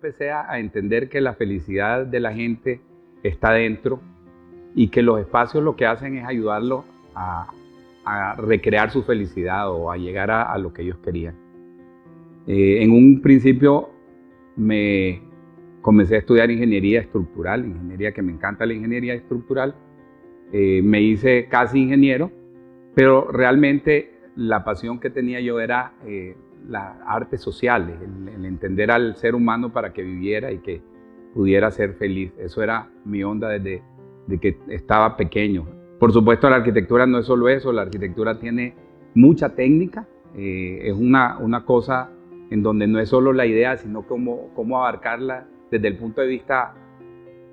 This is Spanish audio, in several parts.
empecé a entender que la felicidad de la gente está dentro y que los espacios lo que hacen es ayudarlos a recrear su felicidad o a llegar a lo que ellos querían. En un principio me comencé a estudiar ingeniería estructural, ingeniería que me encanta la ingeniería estructural. Me hice casi ingeniero, pero realmente la pasión que tenía yo era las artes sociales, el entender al ser humano para que viviera y que pudiera ser feliz. Eso era mi onda desde que estaba pequeño. Por supuesto, la arquitectura no es solo eso, la arquitectura tiene mucha técnica, es una cosa en donde no es solo la idea, sino cómo abarcarla desde el punto de vista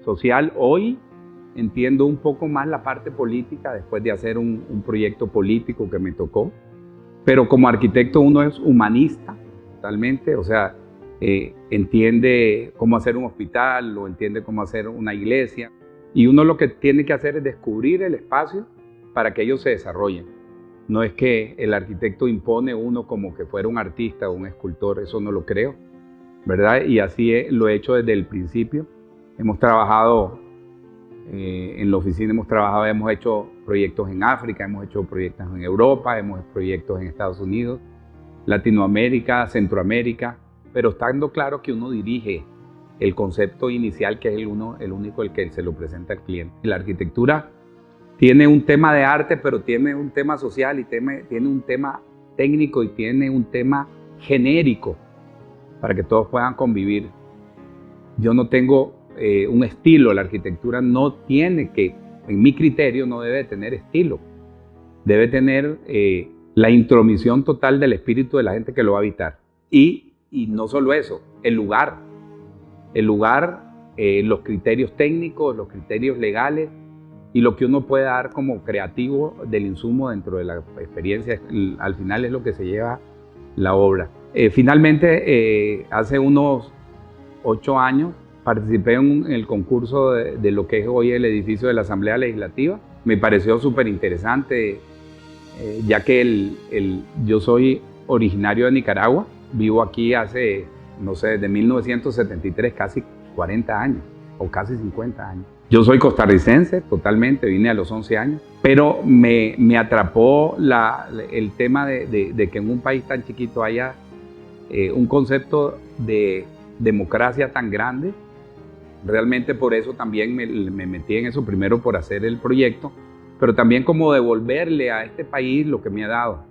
social. Hoy entiendo un poco más la parte política después de hacer un proyecto político que me tocó, pero como arquitecto uno es humanista totalmente, o sea, entiende cómo hacer un hospital o entiende cómo hacer una iglesia, y uno lo que tiene que hacer es descubrir el espacio para que ellos se desarrollen. No es que el arquitecto impone uno como que fuera un artista o un escultor, eso no lo creo, ¿verdad? Y así lo he hecho desde el principio. Hemos trabajado en la oficina, hemos hecho proyectos en África, hemos hecho proyectos en Europa, hemos hecho proyectos en Estados Unidos, Latinoamérica, Centroamérica, pero estando claro que uno dirige el concepto inicial, que es el único el que se lo presenta al cliente. La arquitectura tiene un tema de arte, pero tiene un tema social y tiene un tema técnico y tiene un tema genérico para que todos puedan convivir. Yo no tengo un estilo, la arquitectura no tiene que, en mi criterio, no debe tener estilo. Debe tener la intromisión total del espíritu de la gente que lo va a habitar. Y no solo eso, el lugar, los criterios técnicos, los criterios legales y lo que uno puede dar como creativo del insumo dentro de la experiencia, al final es lo que se lleva la obra. Finalmente, hace unos 8 años, participé en el concurso de lo que es hoy el edificio de la Asamblea Legislativa. Me pareció súper interesante, ya que yo soy originario de Nicaragua, vivo aquí hace, no sé, desde 1973, casi 40 años o casi 50 años. Yo soy costarricense totalmente, vine a los 11 años, pero me atrapó el tema de que en un país tan chiquito haya un concepto de democracia tan grande. Realmente por eso también me metí en eso, primero por hacer el proyecto, pero también como devolverle a este país lo que me ha dado,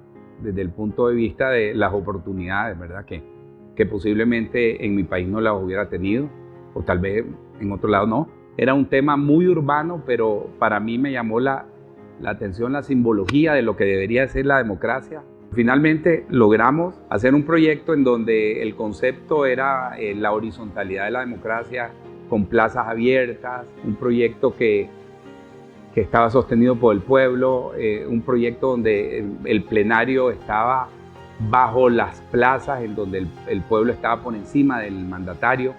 desde el punto de vista de las oportunidades, ¿verdad? Que posiblemente en mi país no las hubiera tenido, o tal vez en otro lado no. Era un tema muy urbano, pero para mí me llamó la atención la simbología de lo que debería ser la democracia. Finalmente logramos hacer un proyecto en donde el concepto era la horizontalidad de la democracia con plazas abiertas, un proyecto que estaba sostenido por el pueblo, un proyecto donde el plenario estaba bajo las plazas, en donde el pueblo estaba por encima del mandatario.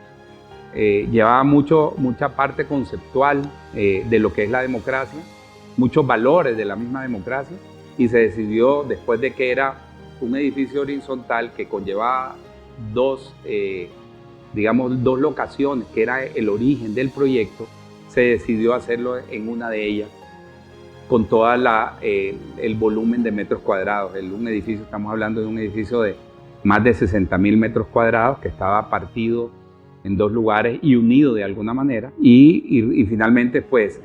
Llevaba mucha parte conceptual de lo que es la democracia, muchos valores de la misma democracia, y se decidió, después de que era un edificio horizontal que conllevaba dos locaciones, que era el origen del proyecto, se decidió hacerlo en una de ellas, con todo el volumen de metros cuadrados. Un edificio, estamos hablando de un edificio de más de 60.000 metros cuadrados que estaba partido en 2 lugares y unido de alguna manera. Y finalmente, pues,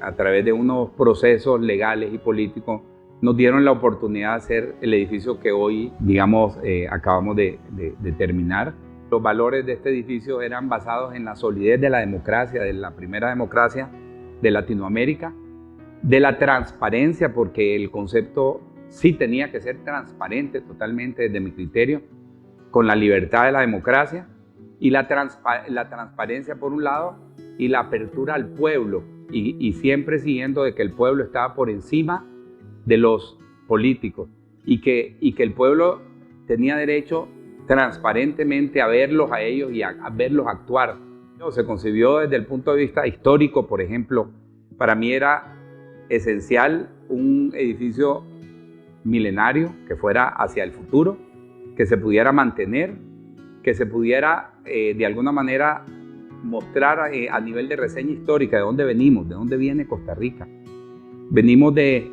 a través de unos procesos legales y políticos, nos dieron la oportunidad de hacer el edificio que hoy, digamos, acabamos de terminar. Los valores de este edificio eran basados en la solidez de la democracia, de la primera democracia de Latinoamérica, de la transparencia, porque el concepto sí tenía que ser transparente totalmente desde mi criterio, con la libertad de la democracia y la transparencia por un lado y la apertura al pueblo y siempre siguiendo de que el pueblo estaba por encima de los políticos y que el pueblo tenía derecho transparentemente a verlos a ellos y a verlos actuar. Se concibió desde el punto de vista histórico, por ejemplo, para mí era esencial un edificio milenario que fuera hacia el futuro, que se pudiera mantener que se pudiera de alguna manera mostrar a nivel de reseña histórica de dónde venimos, de dónde viene Costa Rica. Venimos de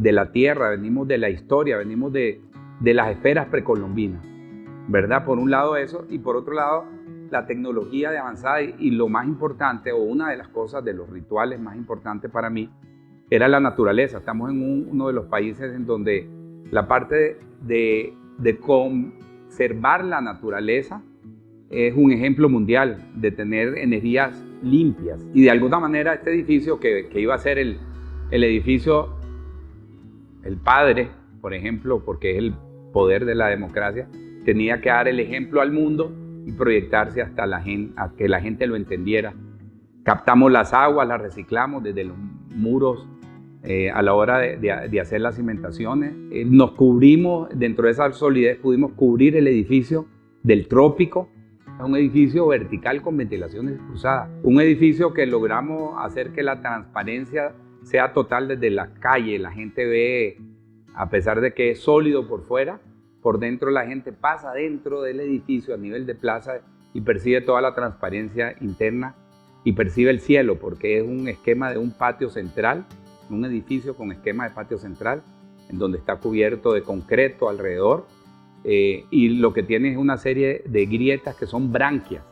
la tierra, venimos de la historia, venimos de las esferas precolombinas, ¿verdad? Por un lado eso, y por otro lado la tecnología de avanzada, y lo más importante, o una de las cosas, de los rituales más importantes para mí, era la naturaleza. Estamos en uno de los países en donde la parte de conservar la naturaleza es un ejemplo mundial de tener energías limpias. Y de alguna manera este edificio que iba a ser el edificio, el padre, por ejemplo, porque es el poder de la democracia, tenía que dar el ejemplo al mundo y proyectarse hasta a que la gente lo entendiera. Captamos las aguas, las reciclamos desde los muros a la hora de hacer las cimentaciones. Nos cubrimos, dentro de esa solidez pudimos cubrir el edificio del trópico. Es un edificio vertical con ventilaciones cruzadas. Un edificio que logramos hacer que la transparencia sea total desde la calle. La gente ve, a pesar de que es sólido por fuera, por dentro la gente pasa dentro del edificio a nivel de plaza y percibe toda la transparencia interna y percibe el cielo, porque es un esquema de un patio central, un edificio con esquema de patio central, en donde está cubierto de concreto alrededor, y lo que tiene es una serie de grietas que son branquias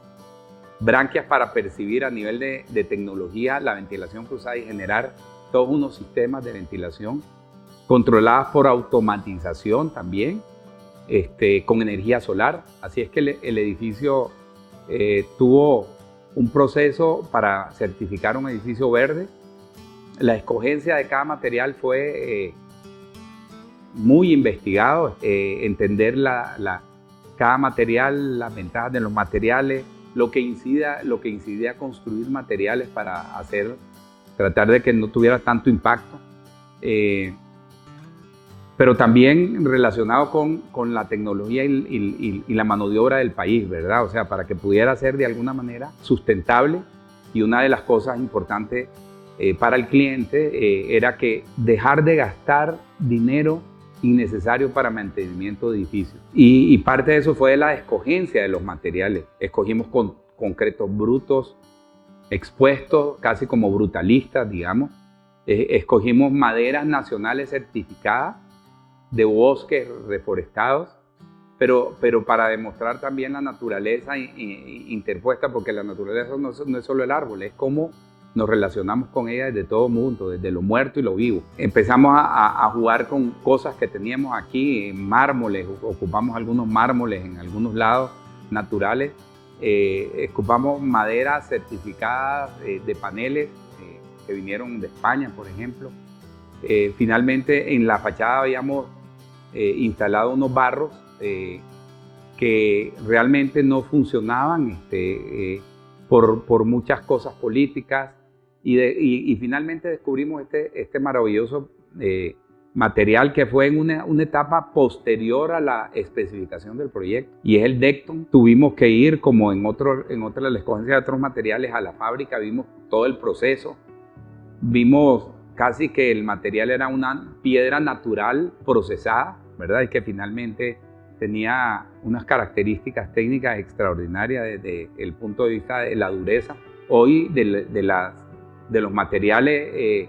para percibir a nivel de tecnología la ventilación cruzada y generar todos unos sistemas de ventilación controladas por automatización también, con energía solar. Así es que el edificio tuvo un proceso para certificar un edificio verde. La escogencia de cada material fue muy investigado, entender cada material, las ventajas de los materiales, lo que incidía a construir materiales para tratar de que no tuviera tanto impacto. Pero también relacionado con la tecnología y la mano de obra del país, ¿verdad? O sea, para que pudiera ser de alguna manera sustentable. Y una de las cosas importantes para el cliente era que dejar de gastar dinero innecesario para mantenimiento de edificios. Y parte de eso fue la escogencia de los materiales. Escogimos concretos brutos, expuestos, casi como brutalistas, digamos. Escogimos maderas nacionales certificadas, de bosques reforestados, pero para demostrar también la naturaleza interpuesta, porque la naturaleza no es solo el árbol, es cómo nos relacionamos con ella desde todo mundo, desde lo muerto y lo vivo. Empezamos a jugar con cosas que teníamos aquí, mármoles, ocupamos algunos mármoles en algunos lados naturales, ocupamos maderas certificadas de paneles que vinieron de España, por ejemplo. Finalmente en la fachada habíamos instalado unos barros que realmente no funcionaban por muchas cosas políticas, y finalmente descubrimos este maravilloso material que fue en una etapa posterior a la especificación del proyecto, y es el Decton. Tuvimos que ir, como en la escogencia de otros materiales, a la fábrica, vimos todo el proceso, vimos casi que el material era una piedra natural procesada, ¿verdad? Y que finalmente tenía unas características técnicas extraordinarias desde el punto de vista de la dureza. Hoy de los materiales,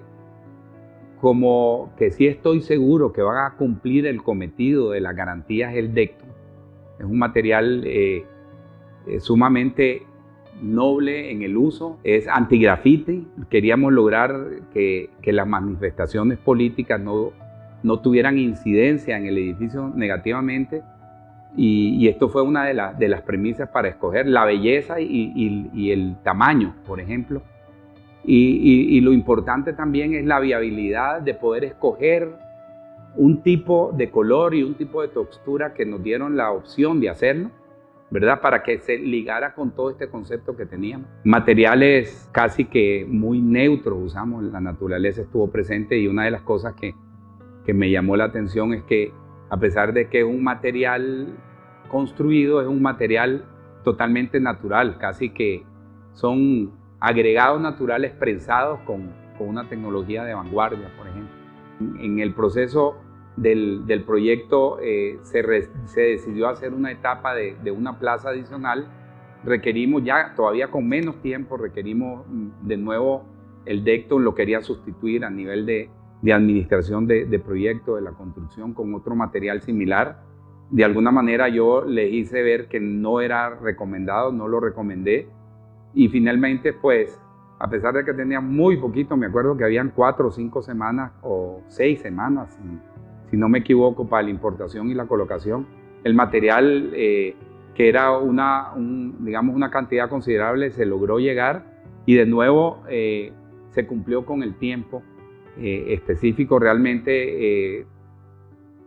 como que sí estoy seguro que van a cumplir el cometido de las garantías, el Decton. Es un material sumamente noble en el uso, es antigrafiti. Queríamos lograr que las manifestaciones políticas no tuvieran incidencia en el edificio negativamente, y esto fue una de las premisas para escoger la belleza y el tamaño, por ejemplo. Y lo importante también es la viabilidad de poder escoger un tipo de color y un tipo de textura que nos dieron la opción de hacerlo, ¿verdad? Para que se ligara con todo este concepto que teníamos. Materiales casi que muy neutros usamos, la naturaleza estuvo presente, y una de las cosas que me llamó la atención es que, a pesar de que es un material construido, es un material totalmente natural, casi que son agregados naturales prensados con una tecnología de vanguardia, por ejemplo. En el proceso del proyecto se decidió hacer una etapa de una plaza adicional. Requerimos ya, todavía con menos tiempo, requerimos de nuevo, el DECTO lo quería sustituir a nivel de administración de proyecto, de la construcción, con otro material similar. De alguna manera yo les hice ver que no era recomendado, no lo recomendé, y finalmente pues, a pesar de que tenía muy poquito, me acuerdo que habían 4 o 5 semanas o 6 semanas, si no me equivoco, para la importación y la colocación, el material que era digamos una cantidad considerable, se logró llegar, y de nuevo se cumplió con el tiempo específico. Realmente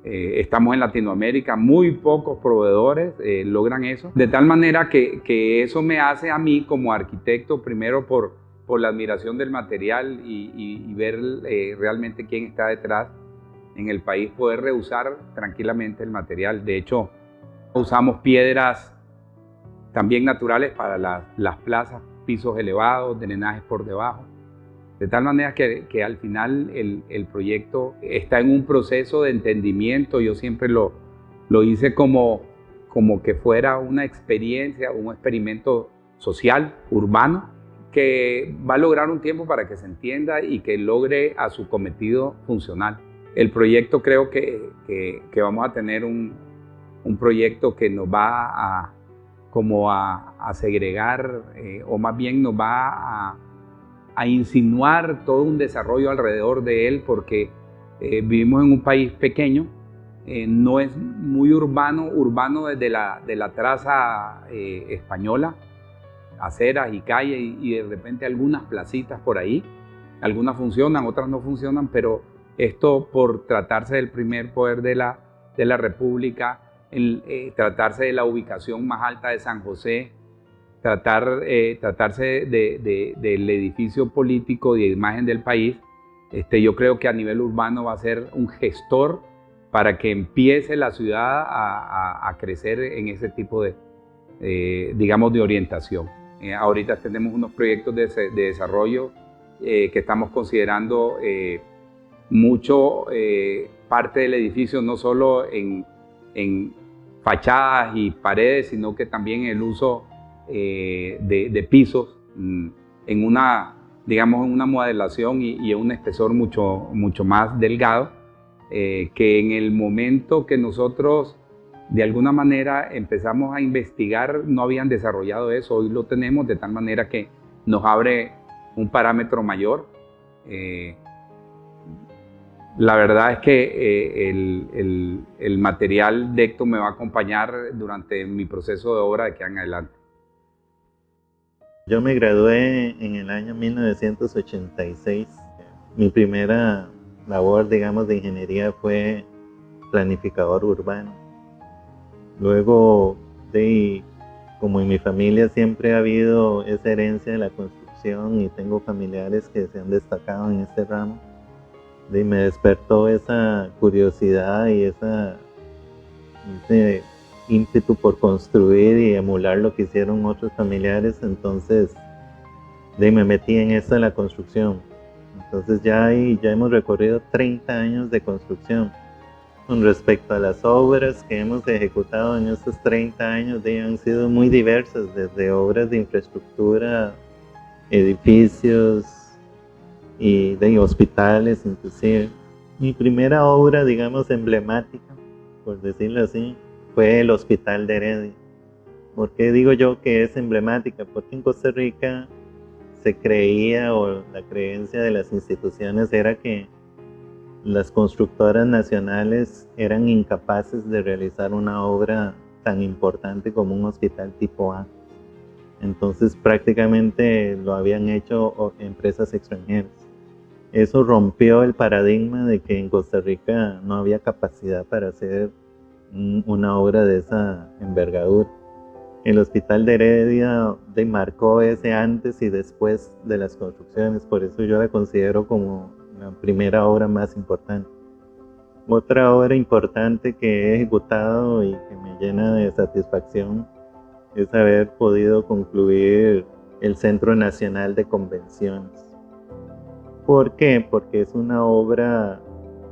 estamos en Latinoamérica, muy pocos proveedores logran eso, de tal manera que eso me hace a mí como arquitecto, primero por la admiración del material y ver realmente quién está detrás en el país, poder reusar tranquilamente el material. De hecho, usamos piedras también naturales para las plazas, pisos elevados, drenajes por debajo. De tal manera que al final el proyecto está en un proceso de entendimiento. Yo siempre lo hice como que fuera una experiencia, un experimento social, urbano, que va a lograr un tiempo para que se entienda y que logre a su cometido funcional. El proyecto, creo que vamos a tener un proyecto que nos va a segregar, o más bien nos va a insinuar todo un desarrollo alrededor de él, porque vivimos en un país pequeño, no es muy urbano desde la traza española, aceras y calles, y de repente algunas placitas por ahí, algunas funcionan, otras no funcionan, pero esto, por tratarse del primer poder de la República, tratarse de la ubicación más alta de San José, tratarse del edificio político y de imagen del país, yo creo que a nivel urbano va a ser un gestor para que empiece la ciudad a crecer en ese tipo digamos, de orientación. Ahorita tenemos unos proyectos de desarrollo que estamos considerando mucho parte del edificio, no solo en fachadas y paredes, sino que también el uso de pisos en una modelación y en un espesor mucho más delgado, que en el momento que nosotros de alguna manera empezamos a investigar no habían desarrollado eso. Hoy lo tenemos, de tal manera que nos abre un parámetro mayor. La verdad es que el material DECTO me va a acompañar durante mi proceso de obra de aquí en adelante. Yo me gradué en el año 1986. Mi primera labor, digamos, de ingeniería fue planificador urbano. Luego, como en mi familia siempre ha habido esa herencia de la construcción y tengo familiares que se han destacado en este ramo, me despertó esa curiosidad y ese ímpetu por construir y emular lo que hicieron otros familiares. Entonces me metí en esto de la construcción. Entonces ya hemos recorrido 30 años de construcción. Con respecto a las obras que hemos ejecutado en estos 30 años, han sido muy diversas, desde obras de infraestructura, edificios y de hospitales inclusive. Mi primera obra, digamos, emblemática, por decirlo así, fue el Hospital de Heredia. ¿Por qué digo yo que es emblemática? Porque en Costa Rica se creía, o la creencia de las instituciones era que las constructoras nacionales eran incapaces de realizar una obra tan importante como un hospital tipo A. Entonces prácticamente lo habían hecho empresas extranjeras. Eso rompió el paradigma de que en Costa Rica no había capacidad para hacer una obra de esa envergadura. El Hospital de Heredia marcó ese antes y después de las construcciones, por eso yo la considero como la primera obra más importante. Otra obra importante que he ejecutado y que me llena de satisfacción es haber podido concluir el Centro Nacional de Convenciones. ¿Por qué? Porque es una obra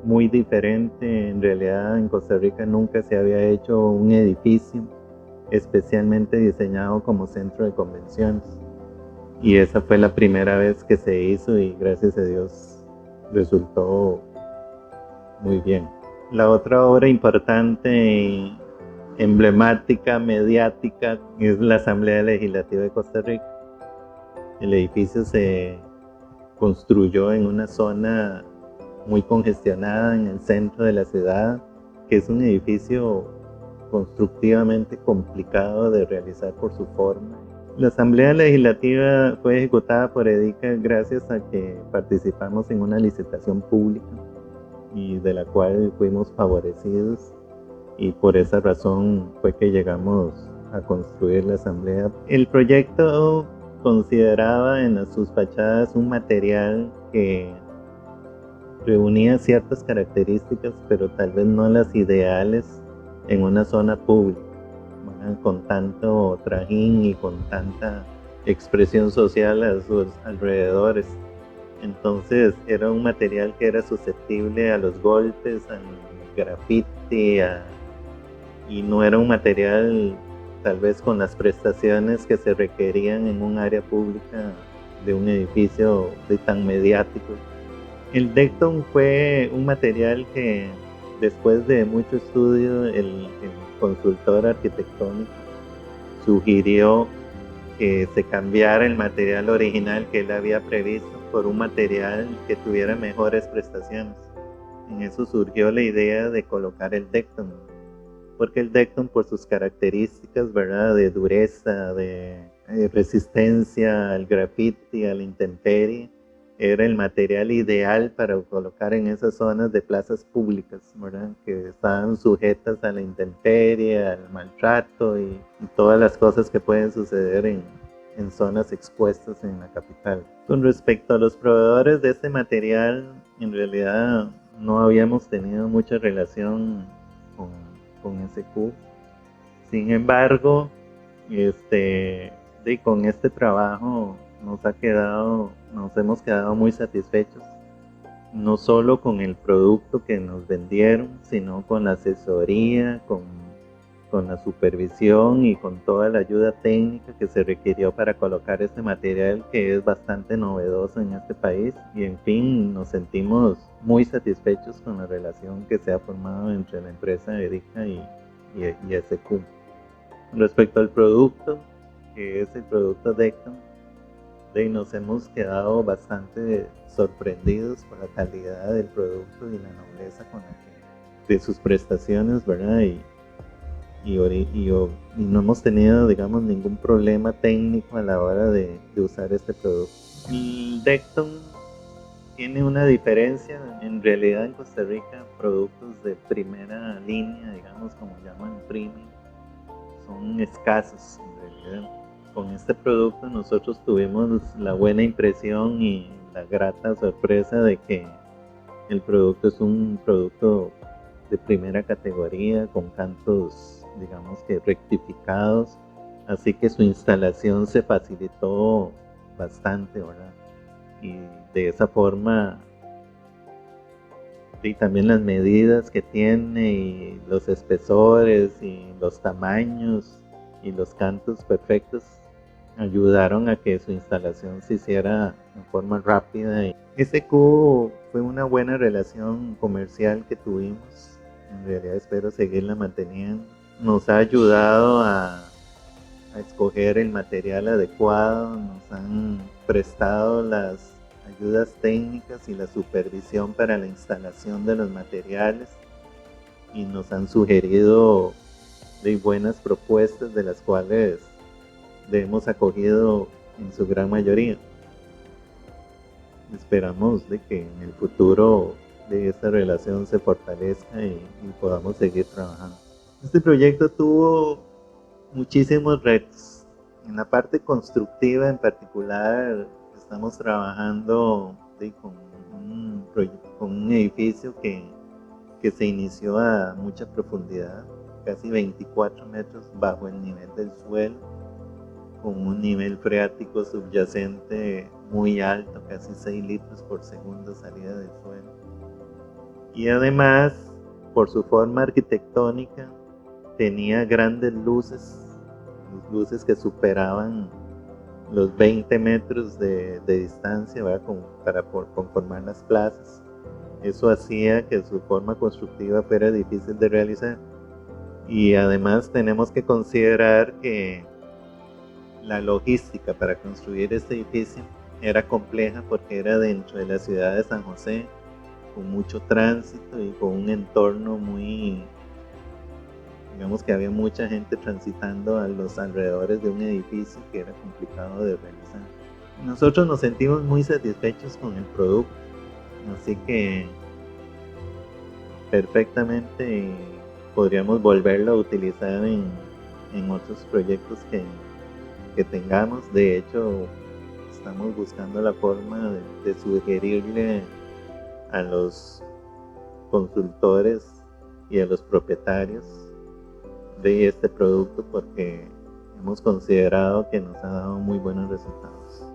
muy diferente. En realidad en Costa Rica nunca se había hecho un edificio especialmente diseñado como centro de convenciones. Y esa fue la primera vez que se hizo y gracias a Dios resultó muy bien. La otra obra importante y emblemática, mediática, es la Asamblea Legislativa de Costa Rica. El edificio se construyó en una zona muy congestionada en el centro de la ciudad, que es un edificio constructivamente complicado de realizar por su forma. La Asamblea Legislativa fue ejecutada por EDICA gracias a que participamos en una licitación pública y de la cual fuimos favorecidos, y por esa razón fue que llegamos a construir la Asamblea. El proyecto consideraba en sus fachadas un material que reunía ciertas características, pero tal vez no las ideales en una zona pública, ¿verdad? Con tanto trajín y con tanta expresión social a sus alrededores. Entonces era un material que era susceptible a los golpes, al grafiti, y no era un material tal vez con las prestaciones que se requerían en un área pública de un edificio de tan mediático. El Decton fue un material que después de mucho estudio el consultor arquitectónico sugirió que se cambiara el material original que él había previsto por un material que tuviera mejores prestaciones. En eso surgió la idea de colocar el Decton, porque el Decton, por sus características, ¿verdad?, de dureza, de resistencia al grafiti, a la intemperie, era el material ideal para colocar en esas zonas de plazas públicas, ¿verdad?, que estaban sujetas a la intemperie, al maltrato y todas las cosas que pueden suceder en zonas expuestas en la capital. Con respecto a los proveedores de este material, en realidad no habíamos tenido mucha relación con SQ. Sin embargo, con este trabajo nos hemos quedado muy satisfechos, no solo con el producto que nos vendieron, sino con la asesoría, con la supervisión y con toda la ayuda técnica que se requirió para colocar este material, que es bastante novedoso en este país. Y en fin, nos sentimos muy satisfechos con la relación que se ha formado entre la empresa EDICA y SQ. Respecto al producto, que es el producto Decton, nos hemos quedado bastante sorprendidos por la calidad del producto y la nobleza con la que, de sus prestaciones, ¿verdad? Y no hemos tenido, digamos, ningún problema técnico a la hora de usar este producto. El Decton tiene una diferencia. En realidad en Costa Rica, productos de primera línea, digamos, como llaman premium, son escasos en realidad. Con este producto nosotros tuvimos la buena impresión y la grata sorpresa de que el producto es un producto de primera categoría, con cantos, digamos que rectificados, así que su instalación se facilitó bastante, ¿verdad? Y de esa forma, y también las medidas que tiene y los espesores y los tamaños y los cantos perfectos ayudaron a que su instalación se hiciera de forma rápida. SQ fue una buena relación comercial que tuvimos. En realidad espero seguirla manteniendo. Nos ha ayudado a escoger el material adecuado, nos han prestado las ayudas técnicas y la supervisión para la instalación de los materiales, y nos han sugerido de buenas propuestas, de las cuales hemos acogido en su gran mayoría. Esperamos de que en el futuro de esta relación se fortalezca y podamos seguir trabajando. Este proyecto tuvo muchísimos retos. En la parte constructiva en particular, estamos trabajando con un edificio que se inició a mucha profundidad, casi 24 metros bajo el nivel del suelo, con un nivel freático subyacente muy alto, casi 6 litros por segundo salida del suelo. Y además, por su forma arquitectónica, tenía grandes luces que superaban los 20 metros de distancia, ¿verdad? Para conformar las plazas. Eso hacía que su forma constructiva fuera difícil de realizar. Y además tenemos que considerar que la logística para construir este edificio era compleja porque era dentro de la ciudad de San José, con mucho tránsito y con un entorno muy, digamos que había mucha gente transitando a los alrededores de un edificio que era complicado de realizar. Nosotros nos sentimos muy satisfechos con el producto, así que perfectamente podríamos volverlo a utilizar en otros proyectos que tengamos. De hecho, estamos buscando la forma de sugerirle a los consultores y a los propietarios de este producto porque hemos considerado que nos ha dado muy buenos resultados.